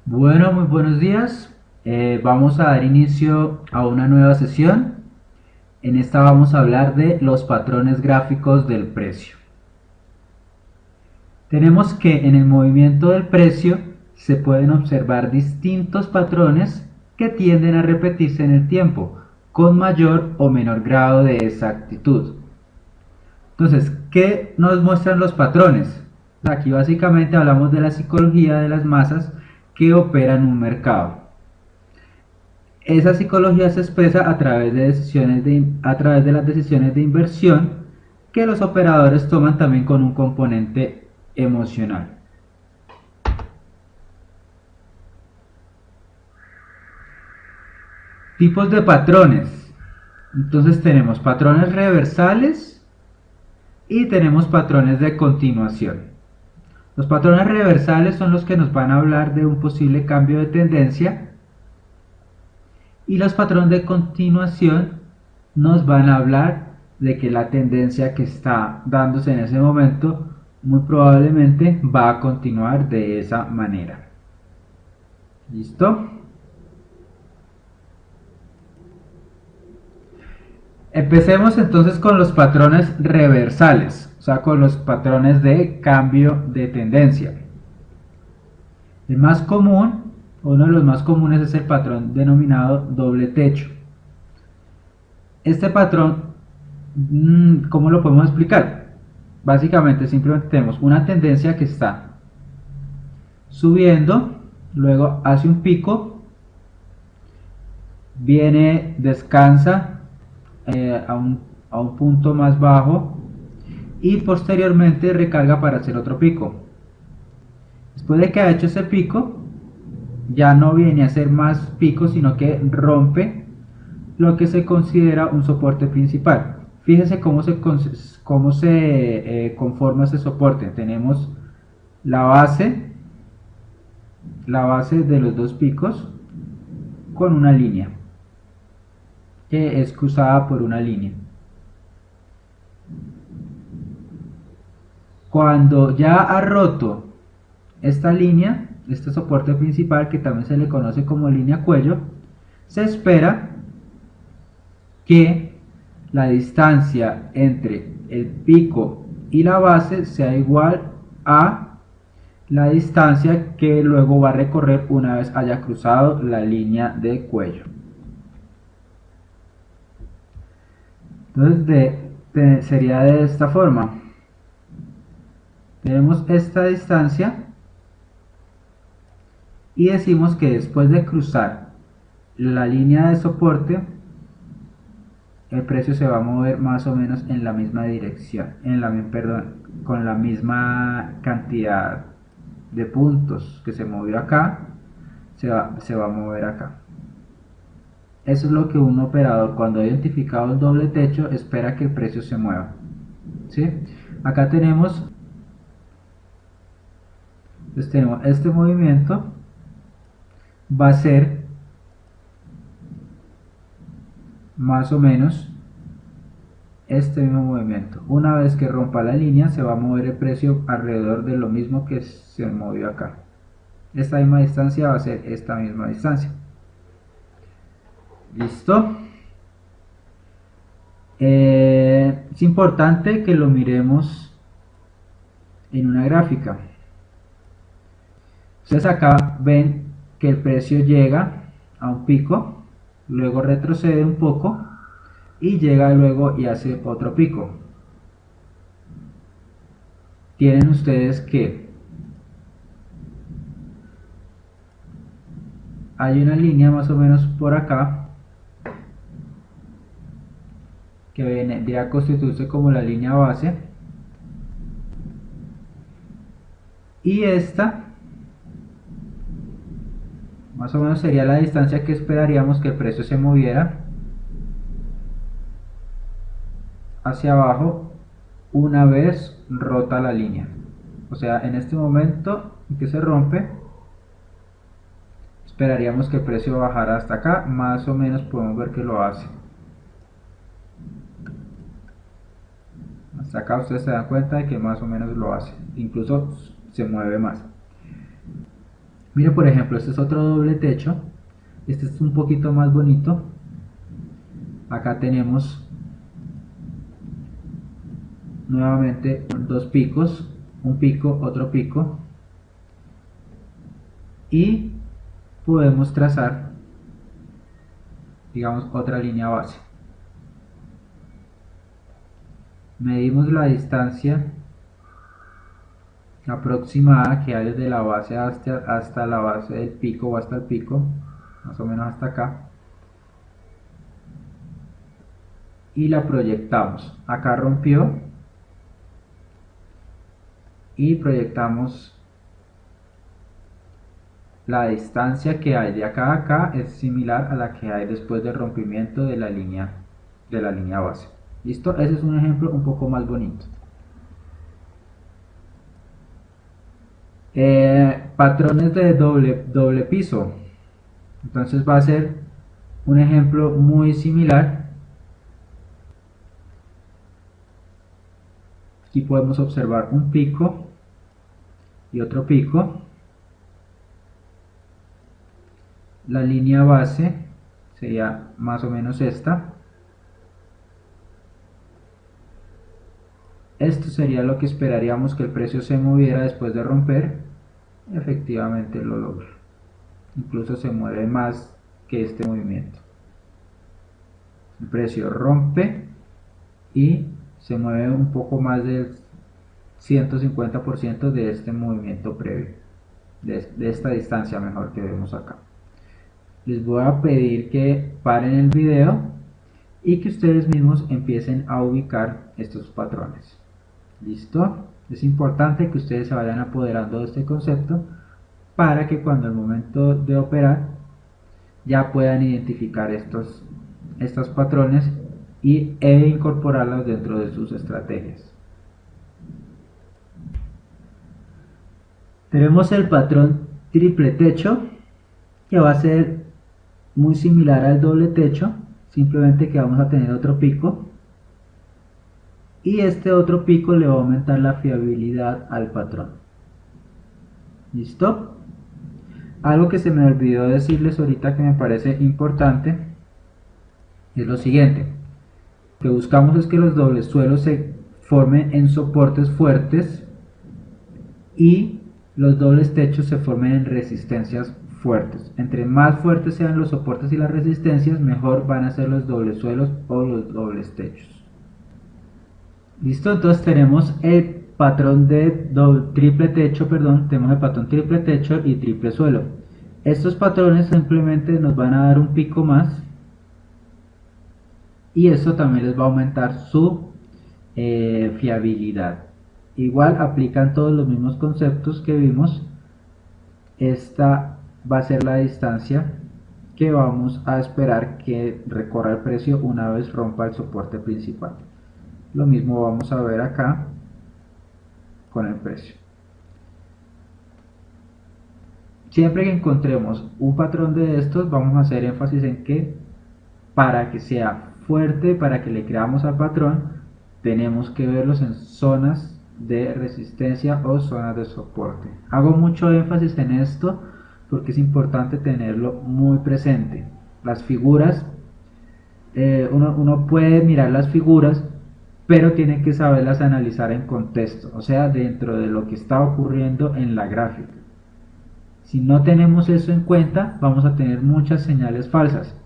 Bueno, muy buenos días. Vamos a dar inicio a una nueva sesión. En esta vamos a hablar de los patrones gráficos del precio. Tenemos que en el movimiento del precio se pueden observar distintos patrones que tienden a repetirse en el tiempo, con mayor o menor grado de exactitud. Entonces, ¿qué nos muestran los patrones? Aquí básicamente hablamos de la psicología de las masas que opera en un mercado. Esa psicología se expresa a través de las decisiones de inversión que los operadores toman también con un componente emocional. Tipos de patrones. Entonces tenemos patrones reversales y tenemos patrones de continuación. Los patrones reversales son los que nos van a hablar de un posible cambio de tendencia y los patrones de continuación nos van a hablar de que la tendencia que está dándose en ese momento muy probablemente va a continuar de esa manera. ¿Listo? Empecemos entonces con los patrones reversales, o sea, con los patrones de cambio de tendencia. El más común, uno de los más comunes es el patrón denominado doble techo. Este patrón, ¿cómo lo podemos explicar? Básicamente simplemente tenemos una tendencia que está subiendo, luego hace un pico, viene, descansa a un punto más bajo y posteriormente recarga para hacer otro pico. Después de que ha hecho ese pico, ya no viene a hacer más picos, sino que rompe lo que se considera un soporte principal. Fíjese cómo se conforma ese soporte. Tenemos la base de los dos picos con una línea que es cruzada por una línea. Cuando ya ha roto esta línea, este soporte principal, que también se le conoce como línea cuello, se espera que la distancia entre el pico y la base sea igual a la distancia que luego va a recorrer una vez haya cruzado la línea de cuello. Entonces sería de esta forma. Tenemos esta distancia y decimos que después de cruzar la línea de soporte, el precio se va a mover más o menos en la misma dirección, con la misma cantidad de puntos que se movió acá, se va a mover acá. Eso es lo que un operador, cuando ha identificado el doble techo, espera que el precio se mueva. ¿Sí? Acá tenemos este movimiento, va a ser más o menos este mismo movimiento. Una vez que rompa la línea, se va a mover el precio alrededor de lo mismo que se movió acá. Esta misma distancia va a ser esta misma distancia. ¿Listo? Es importante que lo miremos en una gráfica. Ustedes acá ven que el precio llega a un pico, luego retrocede un poco y llega luego y hace otro pico. Tienen ustedes que hay una línea más o menos por acá que vendría a constituirse como la línea base, y esta más o menos sería la distancia que esperaríamos que el precio se moviera hacia abajo una vez rota la línea. O sea, en este momento en que se rompe, esperaríamos que el precio bajara hasta acá, más o menos podemos ver que lo hace. Hasta acá ustedes se dan cuenta de que más o menos lo hace, incluso se mueve más. Mire, por ejemplo, este es otro doble techo. Este es un poquito más bonito. Acá tenemos nuevamente dos picos, un pico, otro pico, y podemos trazar, digamos, otra línea base. Medimos la distancia aproximada que hay desde la base hasta la base del pico o hasta el pico, más o menos hasta acá, y la proyectamos. Acá rompió y proyectamos la distancia que hay de acá a acá, es similar a la que hay después del rompimiento de la línea base. ¿Listo? Ese es un ejemplo un poco más bonito. Patrones de doble piso. Entonces va a ser un ejemplo muy similar. Aquí podemos observar un pico y otro pico. La línea base sería más o menos esta. Esto sería lo que esperaríamos que el precio se moviera después de romper. Efectivamente lo logra. Incluso se mueve más que este movimiento. El precio rompe y se mueve un poco más del 150% de este movimiento previo, de esta distancia mejor que vemos acá. Les voy a pedir que paren el video y que ustedes mismos empiecen a ubicar estos patrones. ¿Listo? Es importante que ustedes se vayan apoderando de este concepto para que cuando el momento de operar ya puedan identificar estos patrones e incorporarlos dentro de sus estrategias. Tenemos el patrón triple techo, que va a ser muy similar al doble techo, simplemente que vamos a tener otro pico, y este otro pico le va a aumentar la fiabilidad al patrón. ¿Listo? Algo que se me olvidó decirles ahorita que me parece importante es lo siguiente: lo que buscamos es que los dobles suelos se formen en soportes fuertes y los dobles techos se formen en resistencias fuertes. Entre más fuertes sean los soportes y las resistencias, mejor van a ser los dobles suelos o los dobles techos. Listo, entonces tenemos el patrón de triple techo, tenemos el patrón triple techo y triple suelo. Estos patrones simplemente nos van a dar un pico más y eso también les va a aumentar su fiabilidad. Igual aplican todos los mismos conceptos que vimos. Esta va a ser la distancia que vamos a esperar que recorra el precio una vez rompa el soporte principal. Lo mismo vamos a ver acá con el precio. Siempre que encontremos un patrón de estos, vamos a hacer énfasis en que para que sea fuerte, para que le creamos al patrón, tenemos que verlos en zonas de resistencia o zonas de soporte. Hago mucho énfasis en esto porque es importante tenerlo muy presente. Las figuras, uno puede mirar las figuras, pero tiene que saberlas analizar en contexto, o sea, dentro de lo que está ocurriendo en la gráfica. Si no tenemos eso en cuenta, vamos a tener muchas señales falsas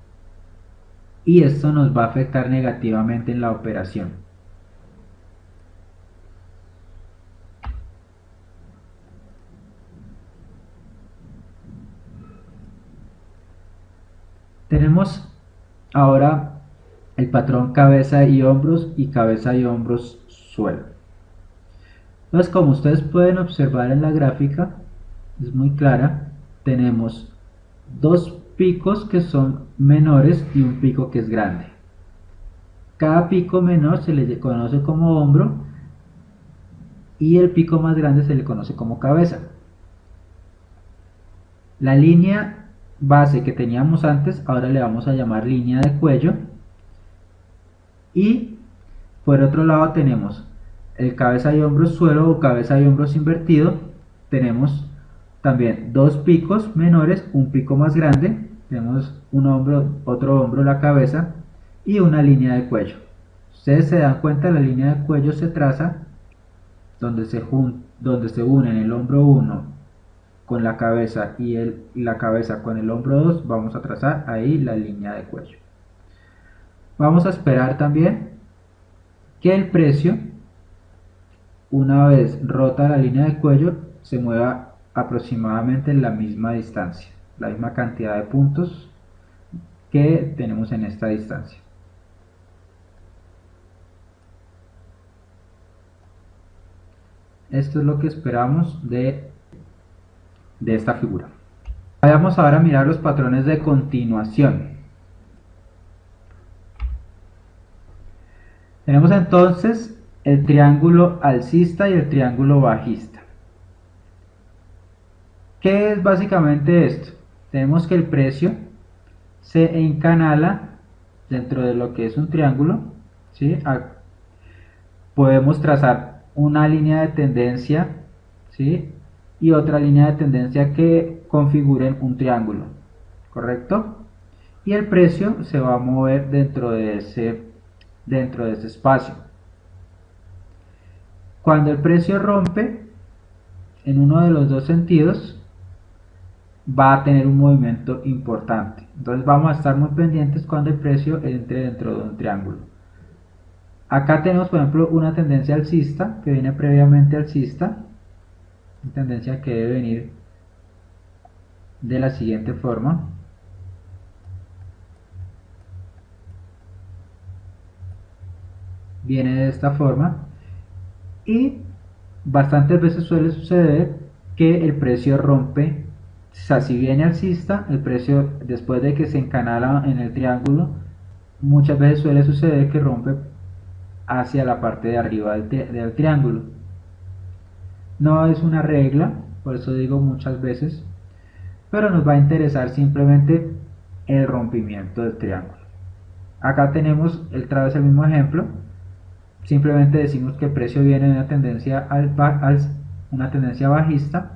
y esto nos va a afectar negativamente en la operación. Tenemos ahora el patrón cabeza y hombros y cabeza y hombros suelo. Entonces, como ustedes pueden observar en la gráfica, es muy clara, tenemos dos picos que son menores y un pico que es grande. Cada pico menor se le conoce como hombro y el pico más grande se le conoce como cabeza. La línea base que teníamos antes, ahora le vamos a llamar línea de cuello. Y por otro lado tenemos el cabeza y hombros suelo o cabeza y hombros invertido. Tenemos también dos picos menores, un pico más grande, tenemos un hombro, otro hombro, la cabeza y una línea de cuello. Ustedes se dan cuenta, la línea de cuello se traza donde se unen el hombro 1 con la cabeza y la cabeza con el hombro 2, vamos a trazar ahí la línea de cuello. Vamos a esperar también que el precio, una vez rota la línea de cuello, se mueva aproximadamente en la misma distancia, la misma cantidad de puntos que tenemos en esta distancia. Esto es lo que esperamos de esta figura. Vamos ahora a mirar los patrones de continuación. Tenemos entonces el triángulo alcista y el triángulo bajista. ¿Qué es básicamente esto? Tenemos que el precio se encanala dentro de lo que es un triángulo, ¿sí? Podemos trazar una línea de tendencia, ¿sí? Y otra línea de tendencia que configuren un triángulo, ¿correcto? Y el precio se va a mover dentro de ese espacio. Cuando el precio rompe en uno de los dos sentidos, va a tener un movimiento importante. Entonces vamos a estar muy pendientes cuando el precio entre dentro de un triángulo. Acá tenemos, por ejemplo, una tendencia alcista que viene previamente alcista, una tendencia que debe venir de la siguiente forma. Viene de esta forma y bastantes veces suele suceder que el precio rompe. O sea, si viene alcista, el precio después de que se encanala en el triángulo, muchas veces suele suceder que rompe hacia la parte de arriba del triángulo. No es una regla, por eso digo muchas veces, pero nos va a interesar simplemente el rompimiento del triángulo. Acá tenemos otra vez el mismo ejemplo. Simplemente decimos que el precio viene de una tendencia bajista,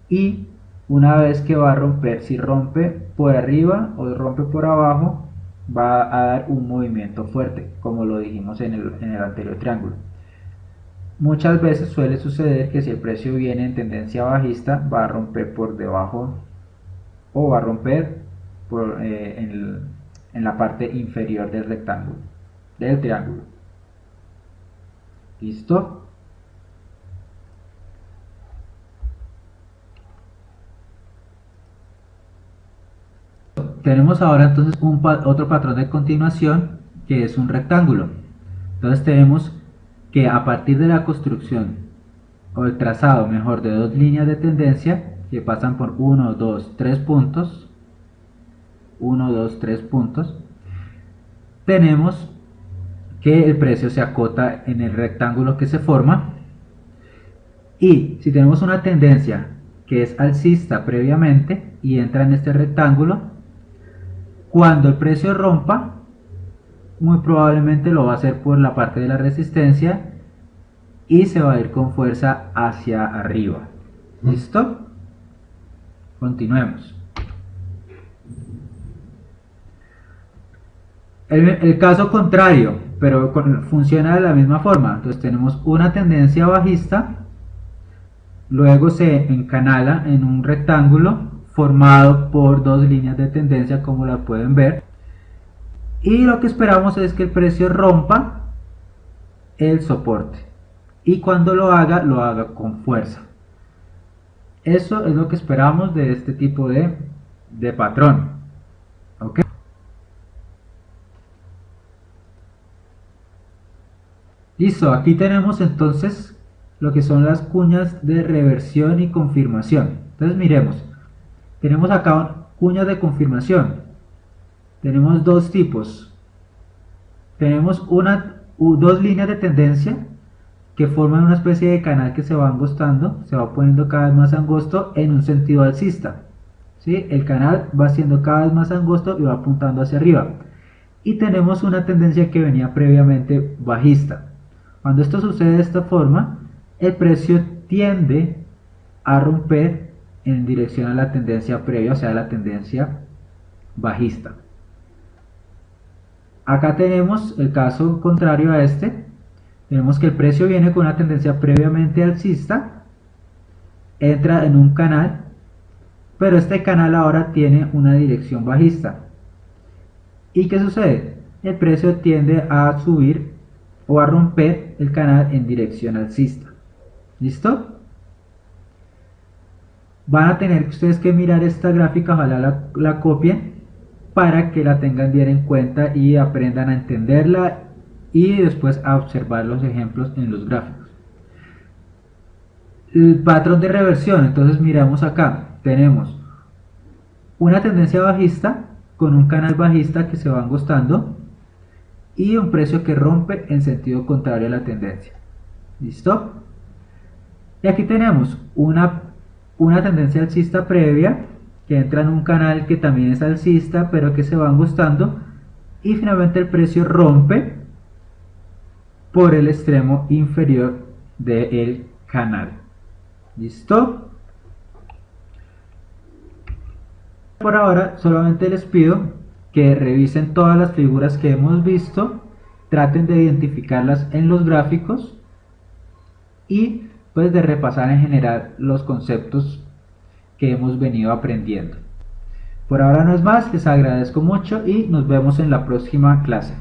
y una vez que va a romper, si rompe por arriba o rompe por abajo, va a dar un movimiento fuerte, como lo dijimos en el anterior triángulo. Muchas veces suele suceder que si el precio viene en tendencia bajista, va a romper por debajo o va a romper en la parte inferior del rectángulo, del triángulo. ¿Listo? Tenemos ahora entonces otro patrón de continuación, que es un rectángulo. Entonces tenemos que a partir de la construcción o el trazado, mejor, de dos líneas de tendencia que pasan por 1, 2, 3 puntos, 1, 2, 3 puntos, tenemos que el precio se acota en el rectángulo que se forma. Y si tenemos una tendencia que es alcista previamente y entra en este rectángulo, cuando el precio rompa, muy probablemente lo va a hacer por la parte de la resistencia y se va a ir con fuerza hacia arriba. ¿Listo? Continuemos. El caso contrario, pero funciona de la misma forma. Entonces tenemos una tendencia bajista, luego se encanala en un rectángulo formado por dos líneas de tendencia, como la pueden ver, y lo que esperamos es que el precio rompa el soporte, y cuando lo haga con fuerza. Eso es lo que esperamos de este tipo de patrón. ¿Ok? Listo, aquí tenemos entonces lo que son las cuñas de reversión y confirmación. Entonces miremos, tenemos acá cuñas de confirmación. Tenemos dos tipos. Tenemos dos líneas de tendencia que forman una especie de canal que se va angostando, se va poniendo cada vez más angosto en un sentido alcista. ¿Sí? El canal va siendo cada vez más angosto y va apuntando hacia arriba. Y tenemos una tendencia que venía previamente bajista. Cuando esto sucede de esta forma, el precio tiende a romper en dirección a la tendencia previa, o sea, la tendencia bajista. Acá tenemos el caso contrario a este. Tenemos que el precio viene con una tendencia previamente alcista, entra en un canal, pero este canal ahora tiene una dirección bajista. ¿Y qué sucede? El precio tiende a subir o a romper el canal en dirección alcista. ¿Listo? Van a tener ustedes que mirar esta gráfica, ojalá la copien para que la tengan bien en cuenta y aprendan a entenderla y después a observar los ejemplos en los gráficos. El patrón de reversión, entonces miramos acá, tenemos una tendencia bajista con un canal bajista que se va angostando y un precio que rompe en sentido contrario a la tendencia. ¿Listo? Y aquí tenemos una tendencia alcista previa que entra en un canal que también es alcista pero que se va angostando y finalmente el precio rompe por el extremo inferior del canal. ¿Listo? Por ahora solamente les pido que revisen todas las figuras que hemos visto, traten de identificarlas en los gráficos y pues de repasar en general los conceptos que hemos venido aprendiendo. Por ahora no es más, les agradezco mucho y nos vemos en la próxima clase.